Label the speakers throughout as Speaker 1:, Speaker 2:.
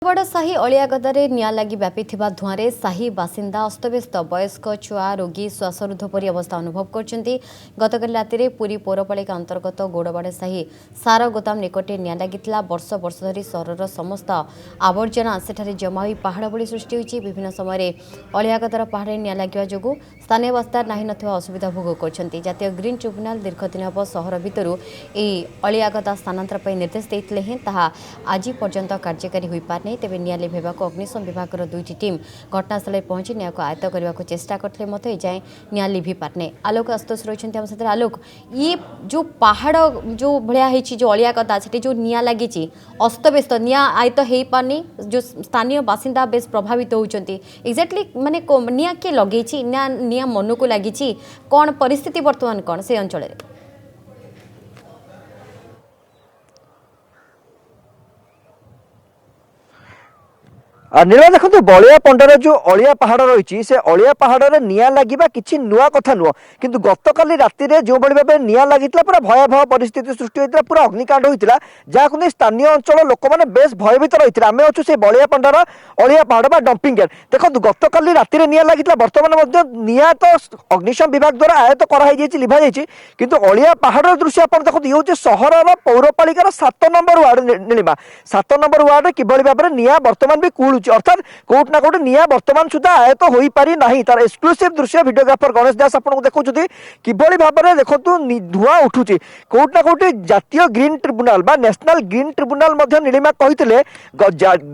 Speaker 1: बड़ साही अलिया गदारे निआं लागि व्यापिथिबा धुआंरे साही बासिंदा अस्तव्यस्त वयस्क छुआ रोगी श्वासरुद्ध परी अवस्था अनुभव करछन्ती। गतकाली रातिरे पुरी पौरपालिका अंतर्गत गोड़बाड़ साही सार गोदाम निकटे निआं लागिथिला। वर्ष वर्ष धरी सहरर समस्त आवर्जना सेठारे जमा होई पहाड़ भଳି सृष्टि होईछि। विभिन्न समय अलिया गदार पहाड़े निआं लागिवा जोगु स्थानीय बासिंदा नाही नथिबा असुविधा भोग करछन्ती। जातीय ग्रीन ट्रिब्यूनाल दीर्घ दिन ହେବ सहर भितरु एई अलिया गदा स्थानांतर पई निर्देश दैथिले हें ताहा आज पर्यंत कार्यकारी होई पारने। तेज निआं लिभेबाक अग्निशम विभाग दुईटी टीम घटनास्थल पहुंची निआं को आयत्त करने को चेष्टा करते एजाएं निआं लिभि पारने। आलोक आस्तोष रही आम साथ। आलोक, ये जो पहाड़ जो भाया जो अलिया गदा से जो निआं लगी अस्तव्यस्त निआं आयत्त हो पारनी, जो स्थानीय बासिंदा बेस प्रभावित होती एक्जाक्टली माने निआं किए लगे निआं मन को लगी कौन परिस्थिति बर्तमान कौन से अंचल?
Speaker 2: नीला देखो बलिया पंडार जो अलिया पहाड़ रही से अलिया पहाड़ निआं लगे किसी नुआ कथा नुह किंतु गतकाली राति जो भाव निआं लगी पूरा भयावह परिस्थिति सृष्टि होता, पूरा अग्निकांड होता जहां नहीं स्थानीय अंचल लोक मैंने बेस भयभीत रही। आम अच्छे से बलिया पंडार अलिया पहाड़ डंपिंग यार्ड देखो गतकाली राति निआं लगी बर्तमान निआं तो अग्निशम विभाग द्वारा आयत्त कराई लिभा जाइए किंतु अलिया पहाड़ दृश्य आप देखो ये हूँ सहर पौरपालिकार 7 number ward Nilima 7 number ward किभली भाव में निआं बर्तमान भी कूलू अर्थात कोट ना कोट निआं वर्तमान सुधा आयत हो पारि नाही। तार एक्सक्लूसिव दृश्य वीडियोग्राफर गणेश दास आपको देखुं किभली भाव में देखो धुआं उठू कोट ना कोट जातीय ग्रीन ट्रिब्यूनाल बा नेशनल ग्रीन ट्रिब्यूनाल नीलिमा कहते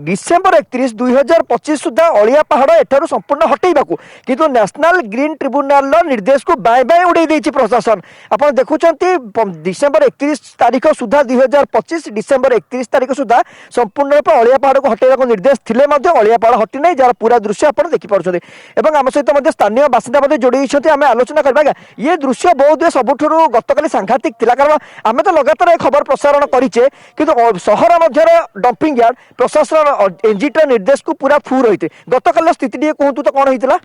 Speaker 2: डिसेम्बर 31, 2025 सुधा अलिया पहाड़ एठार संपूर्ण हटेबा किंतु नेशनल ग्रीन ट्रिब्यूनाल निर्देश को बाय बाय उड़े देछि प्रशासन। आप देखुं डिसेम्बर 31 तारीख सुधा 2025 डिसेम्बर 31 तारीख सुधा संपूर्ण रूप अलिया पहाड़ को हटेबा निर्देश थिले अलिया पहाड़ हटी ना जार पूरा दृश्य आप देखिपुं। आम सहित स्थानीय बासिंदा जोड़ी आम आलोचना करवा ये दृश्य बहुत सबुठ गतकाली सांघातिक थिला कारण आम तो लगातार खबर प्रसारण करें कि सहर मध्य डंपिंग यार्ड प्रशासन एनजीटी निर्देश को पूरा फू रही गतकाल स्थिति कहतु तो कौन होता?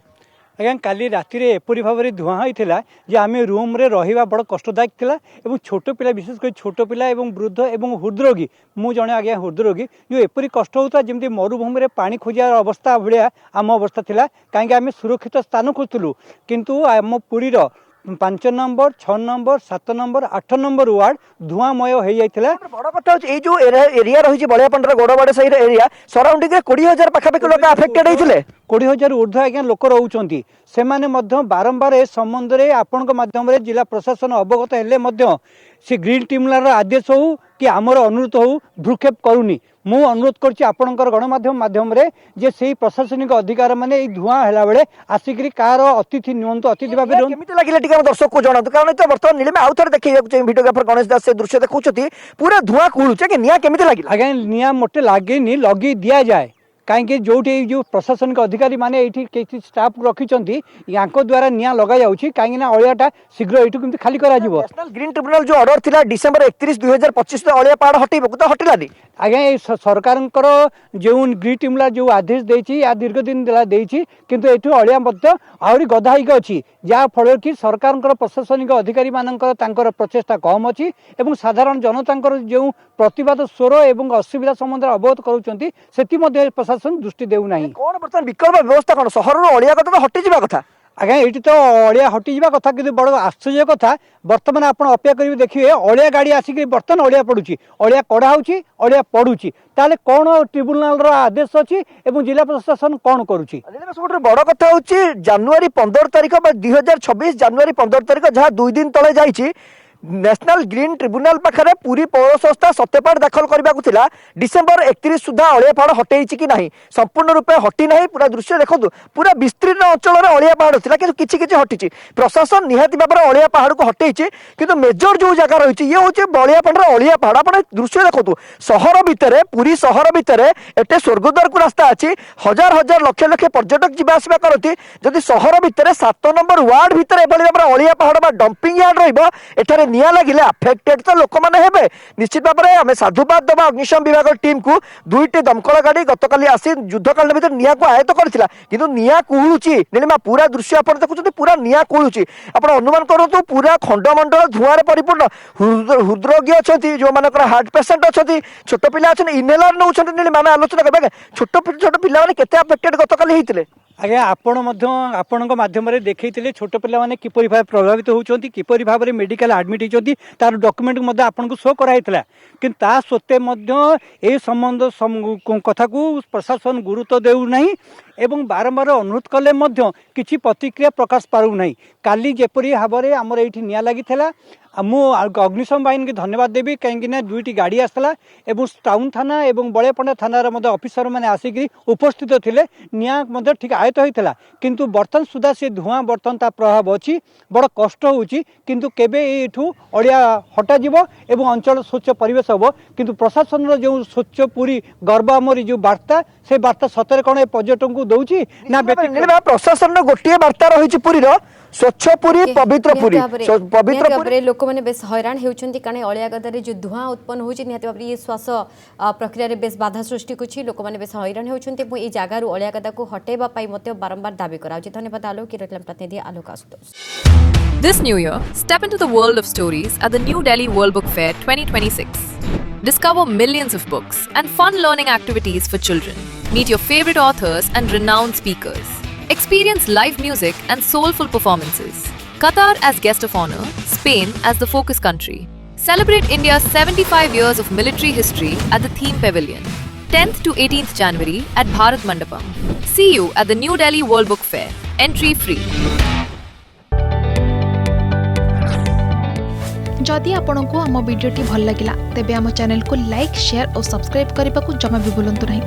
Speaker 3: आज्ञा काली राति एपरी भाव में धुआं होता जे आम रूम रे रहिबा बड़ कष्टदायक थिला एवं छोट पिला विशेष कर छोट पिला एवं वृद्ध एवं हृदरोगी मु जने आज्ञा हृदरोगी जो एपरी कष्ट होता जमी मरुभूमि में पानी खोजार अवस्था भाया आम अवस्था थिला कहीं आम सुरक्षित स्थान खोजुलु किंतु आम पुरीर 5 number 6 number 7 number 8 number ward धुआंमय हो जाता।
Speaker 2: बड़ कथा जो एरिया रही बलिया पंडार गोड़बाड़ साही एरिया सराउंडिंग 20,000 पाखापाखि लोक अफेक्टेड होते
Speaker 3: 20,000 ऊर्ध्व आज्ञा लोक रोचंती से बारंबार ए संबंध में आपण माध्यम जिला प्रशासन अवगत हेले से ग्रीन ट्रिब्यूनाल आदेश हो कि आमर अनुरोध हो भ्रूक्षेप करूनी मु अनुरोध करपर गणमाध्यम माध्यम रे जे से प्रशासनिक अधिकार माने धुआं है बेले आसिक कार अतिथि नियंतु अतिथि भाव
Speaker 2: लगे दर्शक को जनातु कारण तो बर्तमान नीलिमा आउ थे देखिए वीडियोग्राफर गणेश दास से दृश्य देखुं पूरा धुआं कूलुचे कि निआं केमिति लगे?
Speaker 3: आज्ञा निआं मोटे लगे लगे दि जाए कहीं जो जो प्रशासनिक अधिकारी माने किसी स्टाफ रखिंट या द्वारा निआं लगा जाऊँगी कहीं अलियाटा शीघ्र ये खाली कर
Speaker 2: नेशनल ग्रीन ट्रिब्यूनाल जो ऑर्डर थिला डिसेंबर 31, 2025 अलिया पहाड़ हटेबा तो हटिलानी
Speaker 3: आज्ञा ये सरकार जो ग्रीन ट्रिब्यूनाल जो आदेश देछि या दीर्घ दिन देछि किंतु एठु अलिया आहरी गधाईक अच्छी जहाँ फल कि सरकार प्रशासनिक अधिकारी मानकर तांकर प्रचेषा कम अच्छी एवं साधारण जनता जो प्रतिवाद स्वर एवं असुविधा संबंध अवगत करुँच से प्रशासन दृष्टि देउना
Speaker 2: कौन बर्तमान विकल्प व्यवस्था कौन सहर अलिया कथा तो हटि जावा कथा?
Speaker 3: आज्ञा ये तो अलिया हटि जावा कथा कि बड़ आश्चर्य कथा बर्तमान आप अपेक्षा करेंगे देखिए अलिया गाड़ी आसिक बर्तमान अलिया पड़ुची अलिया कड़ा होची अलिया पड़ुची ताले कौन ट्रिब्यूनाल आदेश अच्छी एवं जिला प्रशासन कौन करुच्ची?
Speaker 2: सब बड़ कथा हूँ जनवरी 15 तारीख 2026 जनवरी 15 तारीख जहाँ 2 दिन तले जाइए नेशनल ग्रीन ट्रिब्यूनाल पाखे पूरी पौर संस्था सत्यपाठ दाखल करने डिसेम्बर 31 सुधा अलिया पहाड़ हटे कि नहीं संपूर्ण रूपे हटी ना पूरा दृश्य देखो पूरा विस्तीर्ण अंचल में अलिया पहाड़ था कि किसी हटी प्रशासन निहाती भाव में अलिया पहाड़ को हटे कि मेजर जो जगह रही है ये हूँ बलिया पंडार अलिया पहाड़ आप दृश्य देखो सहर भितर पूरी सहर भितर एटे स्वर्गद्वार को रास्ता अच्छी हजार हजार लक्ष लक्ष पर्यटक जावासवा करती जदि सहर भितर 7 नंबर वार्ड भितर एभली भाव में अलिया पहाड़ डंपिंग यार्ड रही निया लगिले अफेक्टेड तो लोक मैंने हेबे निश्चित भाव में आम साधुवाद दबा अग्निशम विभाग टीम को 2टी दमकल गाड़ी गतकाली आसी युद्धकालीन भितर निया को आयत्त करथिला किंतु निया कुहुची नीलिमा पूरा दृश्य आप देखुं पूरा निया कुहुची आप अनुमान करूँ पूरा खंडमंडल धुआं परिपूर्ण हृदरोगी अच्छा जो मान हार्ट पेसेंट अच्छा छोट पिला अच्छा इनहेलर नौ नीलिमा आम आलोचना करवा छोट छोट पिला मैंने केते अफेक्टेड गतकाली होते
Speaker 3: आज्ञा आपण माध्यम देखते छोट पिला माने किपरि भाव प्रभावित होती किपरि भाव में मेडिकल आडमिट होती तार डॉक्यूमेंट आपको शो कराई किंतु ता सत्वे ए संबंध कथा को प्रशासन गुरुत्व देउना एवं बारंबार अनुरोध कले किसी प्रतिक्रिया प्रकाश पारूना काली जेपरी भाव में आमर ये निया लगी मु अग्निशम बाहिनी की धन्यवाद देवी कहीं 2टी गाड़ी आसला एवं टाउन थाना एवं बड़ेपंडा थानार ऑफिसर मैंने आसिक उपस्थित थे निया ठीक आयत होता किंतु बर्तन सुधा से धुआं बर्तन ता प्रभाव अच्छी बड़ कष्ट होची किंतु केबे एठू अड़िया हटाଯିव एवं अंचल स्वच्छ परिवेश हम किंतु प्रशासन जो स्वच्छ पूरी गर्व आमर जो वार्ता से वार्ता सतरे कौन ए पर्यटन को दौची ना
Speaker 2: प्रशासन गोटे वार्ता रही पुरी स्वच्छ पुरी पवित्र पुरी पवित्र
Speaker 1: पुरी लोक मैंने बेस हैरान होउछंती कारण अलिया गदारे जो धुआं उत्पन्न होची निहाती भाबरे ये श्वास प्रक्रिया रे बेस बाधा सृष्टि कुछि लोक मैंने बेस हैरान होउछंती ए जगह रु अलिया गदा को हटेबा पाई मते बारंबार दाबी कराउछि धन्यवाद आलोक की रतलम प्रतिनिधि आलोक Ashutosh
Speaker 4: This new year, step into the world of stories at the New Delhi World Book Fair 2026. Discover millions of books and fun learning activities for children. Meet your favorite authors and renowned speakers. Experience live music and soulful performances. Qatar as guest of honor, Spain as the focus country. Celebrate India's 75 years of military history at the theme pavilion. 10th to 18th January at Bharat Mandapam. See you at the New Delhi World Book Fair. Entry free.
Speaker 5: जदि आपंक आम भिडी भल लगा तेब आम channel को like share और subscribe करने को जमा भी भूलु नहीं।